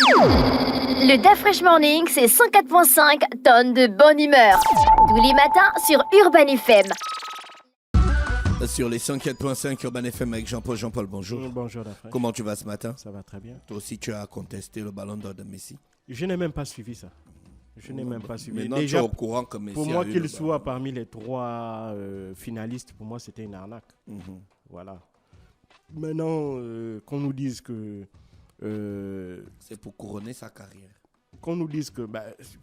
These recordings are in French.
Le DAF Fresh Morning, c'est 104.5 tonnes de bonne humeur. Tous les matins sur Urban FM. Sur les 104.5 Urban FM avec Jean-Paul. Jean-Paul, bonjour. Bonjour, Dafresh. Comment tu vas ce matin? Ça va très bien. Toi aussi, tu as contesté le ballon d'or de Messi. Je n'ai même pas suivi ça. Je n'ai même pas suivi. Maintenant, Déjà, tu es au courant que Messi pour moi, a eu qu'il le soit parmi les trois finalistes, pour moi, c'était une arnaque. Mhm. Voilà. Maintenant, qu'on nous dise que... C'est pour couronner sa carrière. qu'on nous dise que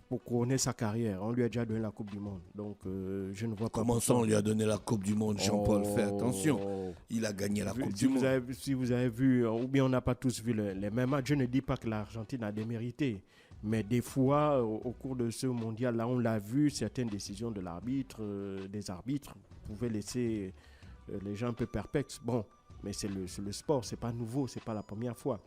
pour couronner sa carrière, on lui a déjà donné la Coupe du Monde. Donc, je ne vois pas... Comment ça, on lui a donné la Coupe du Monde, Jean-Paul? Fais attention. Il a gagné la Coupe du Monde. Si vous avez vu, ou bien on n'a pas tous vu les mêmes matchs, je ne dis pas que l'Argentine a démérité. Mais des fois, au cours de ce mondial, là, on l'a vu, certaines décisions de l'arbitre, des arbitres, pouvaient laisser les gens un peu perplexes. Bon, mais c'est le sport, c'est pas nouveau, c'est pas la première fois.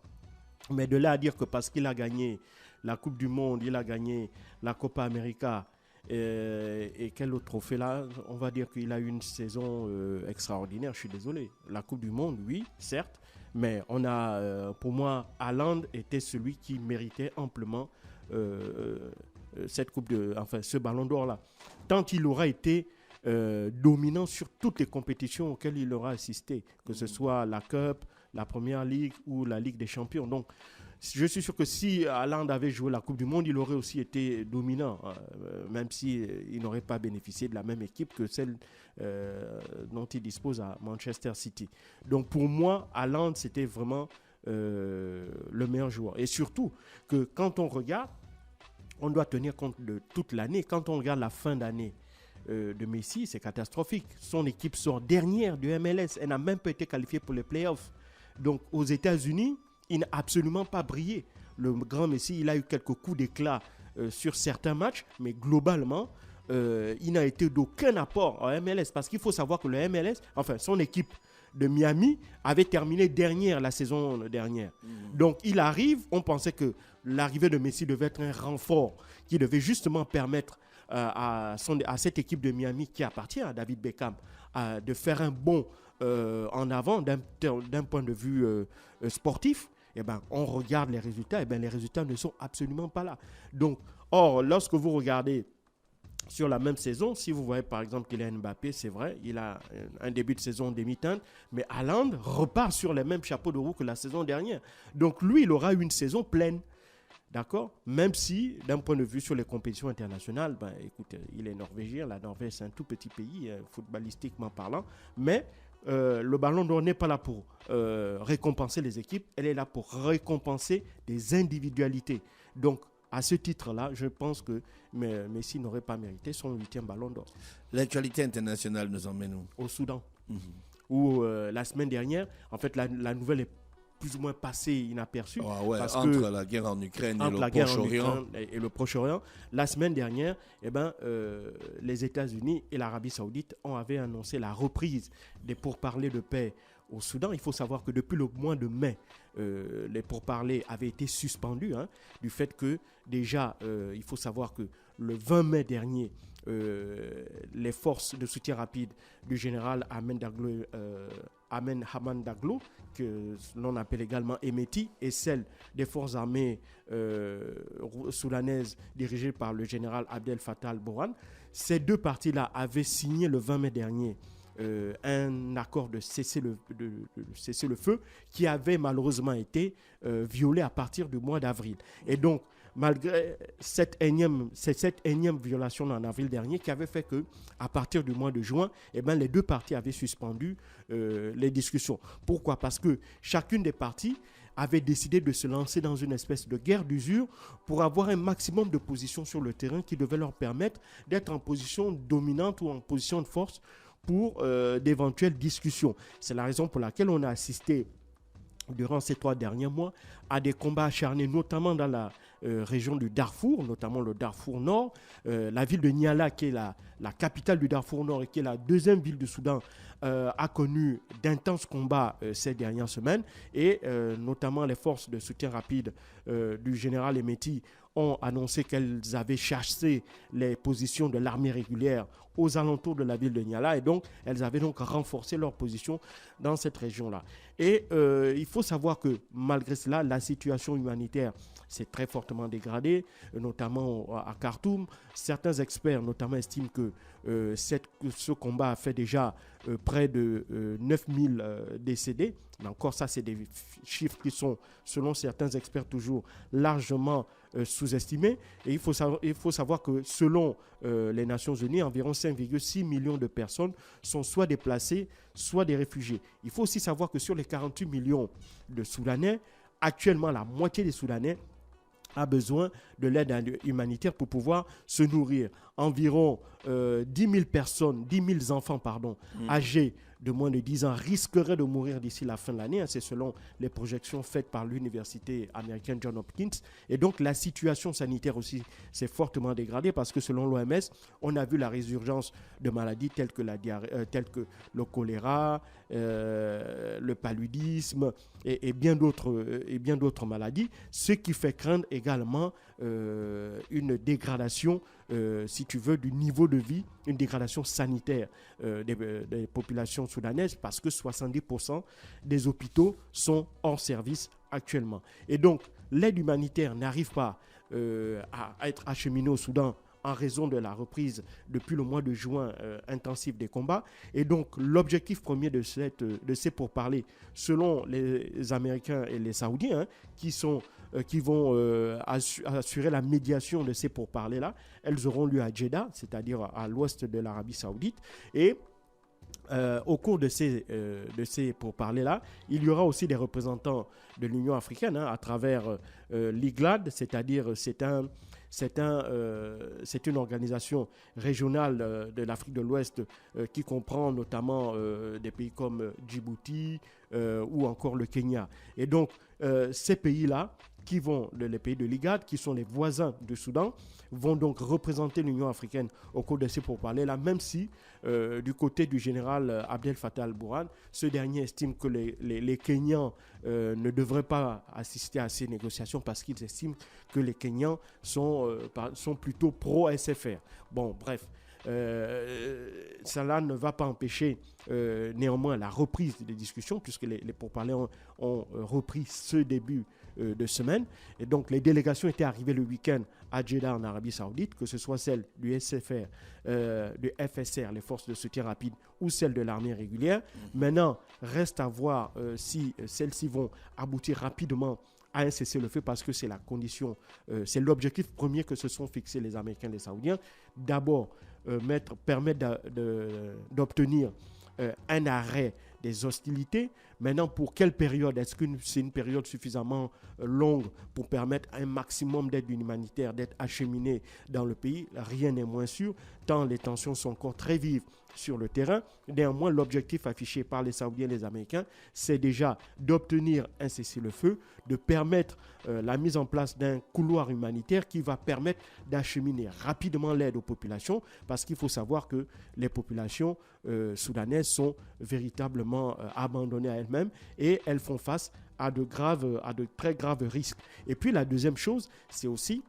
Mais de là à dire que parce qu'il a gagné la Coupe du Monde, il a gagné la Copa América et quel autre trophée là, on va dire qu'il a eu une saison extraordinaire, je suis désolé. La Coupe du Monde, oui, certes, mais on a, pour moi, Haaland était celui qui méritait amplement cette ce ballon d'or là. Tant il aura été dominant sur toutes les compétitions auxquelles il aura assisté, que ce soit la Cup, la Première Ligue ou la Ligue des Champions. Donc, je suis sûr que si Haaland avait joué la Coupe du Monde, il aurait aussi été dominant, même s'il n'aurait pas bénéficié de la même équipe que celle dont il dispose à Manchester City. Donc, pour moi, Haaland, c'était vraiment le meilleur joueur. Et surtout, que quand on regarde, on doit tenir compte de toute l'année. Quand on regarde la fin d'année de Messi, c'est catastrophique. Son équipe sort dernière du MLS. Elle n'a même pas été qualifiée pour les playoffs. Donc, aux États-Unis, il n'a absolument pas brillé. Le grand Messi, il a eu quelques coups d'éclat sur certains matchs, mais globalement, il n'a été d'aucun apport en MLS. Parce qu'il faut savoir que le MLS, enfin, son équipe de Miami avait terminé dernière la saison dernière. Donc, il arrive, on pensait que l'arrivée de Messi devait être un renfort qui devait justement permettre à cette équipe de Miami qui appartient à David Beckham de faire un bond en avant d'un point de vue sportif. Eh ben, on regarde les résultats, les résultats ne sont absolument pas là. Donc, lorsque vous regardez sur la même saison, si vous voyez par exemple Kylian Mbappé, c'est vrai, il a un début de saison demi-teinte, mais Haaland repart sur les mêmes chapeaux de roue que la saison dernière. Donc lui, il aura une saison pleine. D'accord? Même si, d'un point de vue sur les compétitions internationales, écoute, il est norvégien. La Norvège, c'est un tout petit pays, footballistiquement parlant. Mais le ballon d'or n'est pas là pour récompenser les équipes. Elle est là pour récompenser des individualités. Donc, à ce titre-là, je pense que Messi n'aurait pas mérité son 8e ballon d'or. L'actualité internationale nous emmène où? Au Soudan. Où la semaine dernière, en fait, la nouvelle est plus ou moins passé inaperçu. Entre la guerre en Ukraine et le Proche-Orient. Et le Proche-Orient, la semaine dernière, les États-Unis et l'Arabie Saoudite avaient annoncé la reprise des pourparlers de paix au Soudan. Il faut savoir que depuis le mois de mai, les pourparlers avaient été suspendus du fait que déjà, il faut savoir que le 20 mai dernier, les forces de soutien rapide du général Ahmed Hamdan Daglo, que l'on appelle également Hemeti, et celle des forces armées soudanaises dirigées par le général Abdel Fattah al-Burhan, ces deux parties-là avaient signé le 20 mai dernier un accord de cessez-le-feu qui avait malheureusement été violé à partir du mois d'avril. Et donc, malgré cette énième violation en avril dernier qui avait fait que, à partir du mois de juin, les deux parties avaient suspendu les discussions. Pourquoi? Parce que chacune des parties avait décidé de se lancer dans une espèce de guerre d'usure pour avoir un maximum de positions sur le terrain qui devait leur permettre d'être en position dominante ou en position de force pour d'éventuelles discussions. C'est la raison pour laquelle on a assisté durant ces 3 derniers mois à des combats acharnés, notamment dans la région du Darfour, notamment le Darfour Nord. La ville de Niala, qui est la capitale du Darfour Nord et qui est la deuxième ville du Soudan, a connu d'intenses combats ces dernières semaines. Et notamment les forces de soutien rapide du général Hemeti ont annoncé qu'elles avaient chassé les positions de l'armée régulière aux alentours de la ville de Niala, et donc elles avaient donc renforcé leur position dans cette région-là. Et il faut savoir que malgré cela, la situation humanitaire s'est très fortement dégradée, notamment à Khartoum. Certains experts notamment estiment que ce combat a fait déjà près de 9000 décédés. Mais encore ça, c'est des chiffres qui sont, selon certains experts, toujours largement sous-estimés. Et il faut savoir que selon les Nations Unies, environ 5,6 millions de personnes sont soit déplacées, soit des réfugiés. Il faut aussi savoir que sur les 48 millions de Soudanais, actuellement la moitié des Soudanais a besoin de l'aide humanitaire pour pouvoir se nourrir. Environ 10 000 personnes, 10 000 enfants, âgés de moins de 10 ans risqueraient de mourir d'ici la fin de l'année. C'est selon les projections faites par l'université américaine Johns Hopkins. Et donc, la situation sanitaire aussi s'est fortement dégradée parce que selon l'OMS, on a vu la résurgence de maladies telles que le choléra, le paludisme et bien d'autres maladies, ce qui fait craindre également une dégradation, si tu veux, du niveau de vie, une dégradation sanitaire des populations soudanaises parce que 70% des hôpitaux sont hors service actuellement. Et donc, l'aide humanitaire n'arrive pas à être acheminée au Soudan en raison de la reprise depuis le mois de juin intensif des combats. Et donc, l'objectif premier de ces pourparlers, selon les Américains et les Saoudiens, qui vont assurer la médiation de ces pourparlers-là, elles auront lieu à Jeddah, c'est-à-dire à l'ouest de l'Arabie Saoudite. Et au cours de ces pourparlers-là, il y aura aussi des représentants de l'Union africaine à travers l'IGLAD, c'est-à-dire c'est une organisation régionale de l'Afrique de l'Ouest qui comprend notamment des pays comme Djibouti ou encore le Kenya. Et donc, ces pays-là, les pays de l'IGAD, qui sont les voisins du Soudan, vont donc représenter l'Union africaine au cours de ces pourparlers-là, même si du côté du général Abdel Fattah al-Burhan, ce dernier estime que les Kenyans ne devraient pas assister à ces négociations parce qu'ils estiment que les Kenyans sont plutôt pro-SFR. Bon, bref. Cela ne va pas empêcher néanmoins la reprise des discussions puisque les pourparlers ont repris ce début de semaine. Et donc, les délégations étaient arrivées le week-end à Jeddah en Arabie Saoudite, que ce soit celle du SFR, du FSR, les forces de soutien rapide, ou celle de l'armée régulière. Maintenant, reste à voir si celles-ci vont aboutir rapidement à un cessez-le-feu parce que c'est la condition, c'est l'objectif premier que se sont fixés les Américains et les Saoudiens. D'abord, permettre d'obtenir un arrêt des hostilités. Maintenant, pour quelle période? Est-ce que c'est une période suffisamment longue pour permettre un maximum d'aide humanitaire d'être acheminée dans le pays? Rien n'est moins sûr, tant les tensions sont encore très vives sur le terrain. Néanmoins, l'objectif affiché par les Saoudiens et les Américains, c'est déjà d'obtenir un cessez-le-feu, de permettre la mise en place d'un couloir humanitaire qui va permettre d'acheminer rapidement l'aide aux populations, parce qu'il faut savoir que les populations soudanaises sont véritablement abandonnées à elles-mêmes et elles font face à de très graves risques. Et puis la deuxième chose, c'est aussi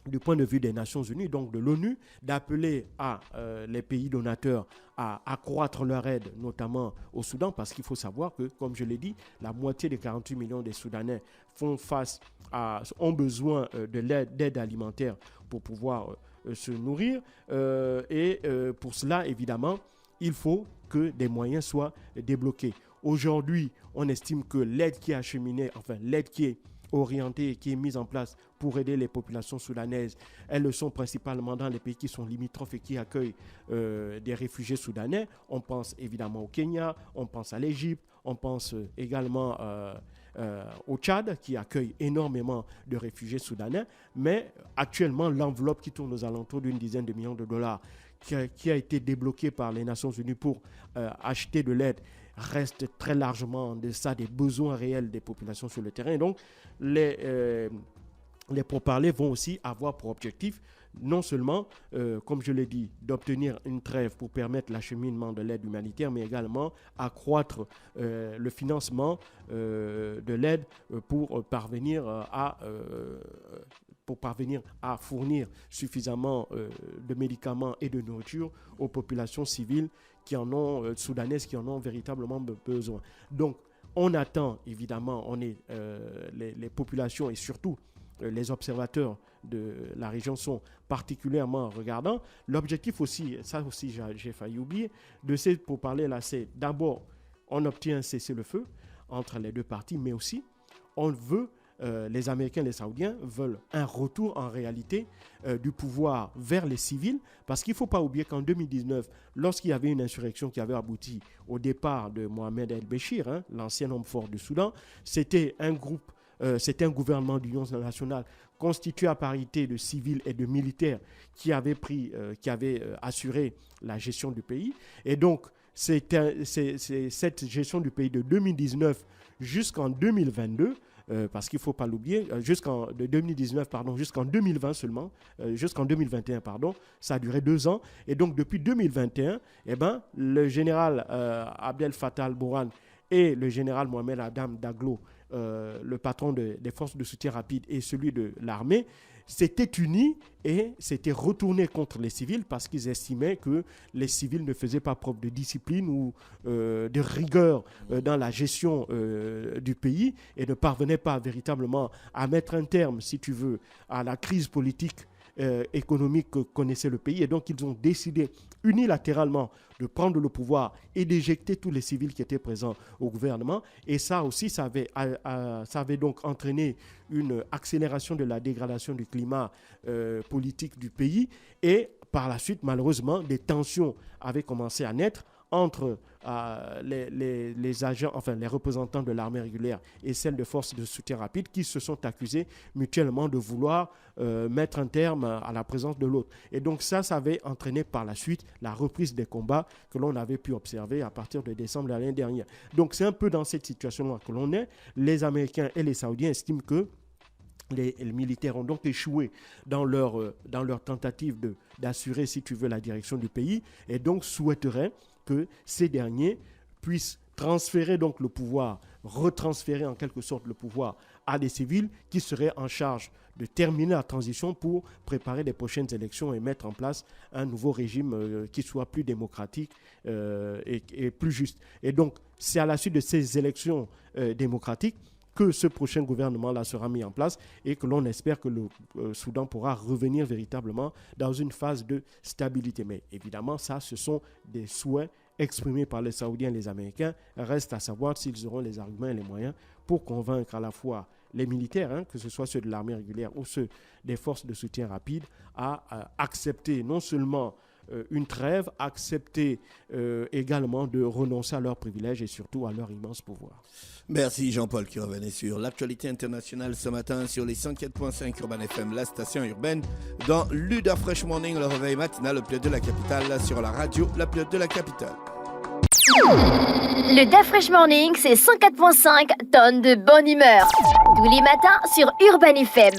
du point de vue des Nations Unies, donc de l'ONU, d'appeler à les pays donateurs à accroître leur aide, notamment au Soudan, parce qu'il faut savoir que, comme je l'ai dit, la moitié des 48 millions des Soudanais ont besoin de d'aide alimentaire pour pouvoir se nourrir. Pour cela, évidemment, il faut que des moyens soient débloqués. Aujourd'hui, on estime que l'aide qui est acheminée, l'aide qui est orientée et qui est mise en place pour aider les populations soudanaises, elles le sont principalement dans les pays qui sont limitrophes et qui accueillent des réfugiés soudanais. On pense évidemment au Kenya, on pense à l'Égypte, on pense également au Tchad qui accueille énormément de réfugiés soudanais. Mais actuellement, l'enveloppe qui tourne aux alentours d'une dizaine de millions de dollars qui a été débloquée par les Nations Unies pour acheter de l'aide reste très largement en deçà des besoins réels des populations sur le terrain. Et donc, les pourparlers vont aussi avoir pour objectif non seulement, comme je l'ai dit, d'obtenir une trêve pour permettre l'acheminement de l'aide humanitaire, mais également accroître le financement de l'aide pour parvenir à fournir suffisamment de médicaments et de nourriture aux populations civiles soudanaises qui en ont véritablement besoin. Donc, on attend, évidemment, les populations et surtout les observateurs de la région sont particulièrement regardants. L'objectif aussi, ça aussi j'ai failli oublier, de ces pourparlers là, c'est d'abord, on obtient un cessez-le-feu entre les deux parties, mais aussi, on veut les Américains et les Saoudiens veulent un retour en réalité du pouvoir vers les civils, parce qu'il ne faut pas oublier qu'en 2019, lorsqu'il y avait une insurrection qui avait abouti au départ de Mohamed El-Béchir, l'ancien homme fort du Soudan, c'était un gouvernement d'union nationale constitué à parité de civils et de militaires qui avait assuré la gestion du pays. Et donc, c'est cette gestion du pays de 2019 jusqu'en 2022, parce qu'il ne faut pas l'oublier, de 2019 jusqu'en 2020 seulement, jusqu'en 2021 ça a duré 2 ans. Et donc depuis 2021, le général Abdel Fattah al-Burhan et le général Mohamed Adam Daglo, le patron des forces de soutien rapide et celui de l'armée, s'étaient unis et s'étaient retournés contre les civils parce qu'ils estimaient que les civils ne faisaient pas preuve de discipline ou de rigueur dans la gestion du pays et ne parvenaient pas véritablement à mettre un terme, si tu veux, à la crise politique économique que connaissait le pays. Et donc, ils ont décidé unilatéralement de prendre le pouvoir et d'éjecter tous les civils qui étaient présents au gouvernement. Et ça aussi, ça avait donc entraîné une accélération de la dégradation du climat politique du pays. Et par la suite, malheureusement, des tensions avaient commencé à naître entre les agents, enfin les représentants de l'armée régulière et celles de forces de soutien rapide qui se sont accusés mutuellement de vouloir mettre un terme à la présence de l'autre. Et donc ça avait entraîné par la suite la reprise des combats que l'on avait pu observer à partir de décembre de l'année dernière. Donc c'est un peu dans cette situation-là que l'on est. Les Américains et les Saoudiens estiment que les militaires ont donc échoué dans leur tentative d'assurer, si tu veux, la direction du pays et donc souhaiteraient que ces derniers puissent transférer donc le pouvoir, retransférer en quelque sorte le pouvoir à des civils qui seraient en charge de terminer la transition pour préparer les prochaines élections et mettre en place un nouveau régime qui soit plus démocratique et plus juste. Et donc, c'est à la suite de ces élections démocratiques que ce prochain gouvernement-là sera mis en place et que l'on espère que le Soudan pourra revenir véritablement dans une phase de stabilité. Mais évidemment, ça, ce sont des souhaits exprimés par les Saoudiens et les Américains. Reste à savoir s'ils auront les arguments et les moyens pour convaincre à la fois les militaires, que ce soit ceux de l'armée régulière ou ceux des forces de soutien rapide, à accepter non seulement une trêve, accepter également de renoncer à leurs privilèges et surtout à leur immense pouvoir. Merci Jean-Paul qui revenait sur l'actualité internationale ce matin sur les 104.5 Urban FM, la station urbaine, dans l'UDA Fresh Morning, le réveil matinal, le plus de la capitale, sur la radio, la plus de la capitale. Le Da Fresh Morning, c'est 104.5 tonnes de bonne humeur. Tous les matins sur Urban FM.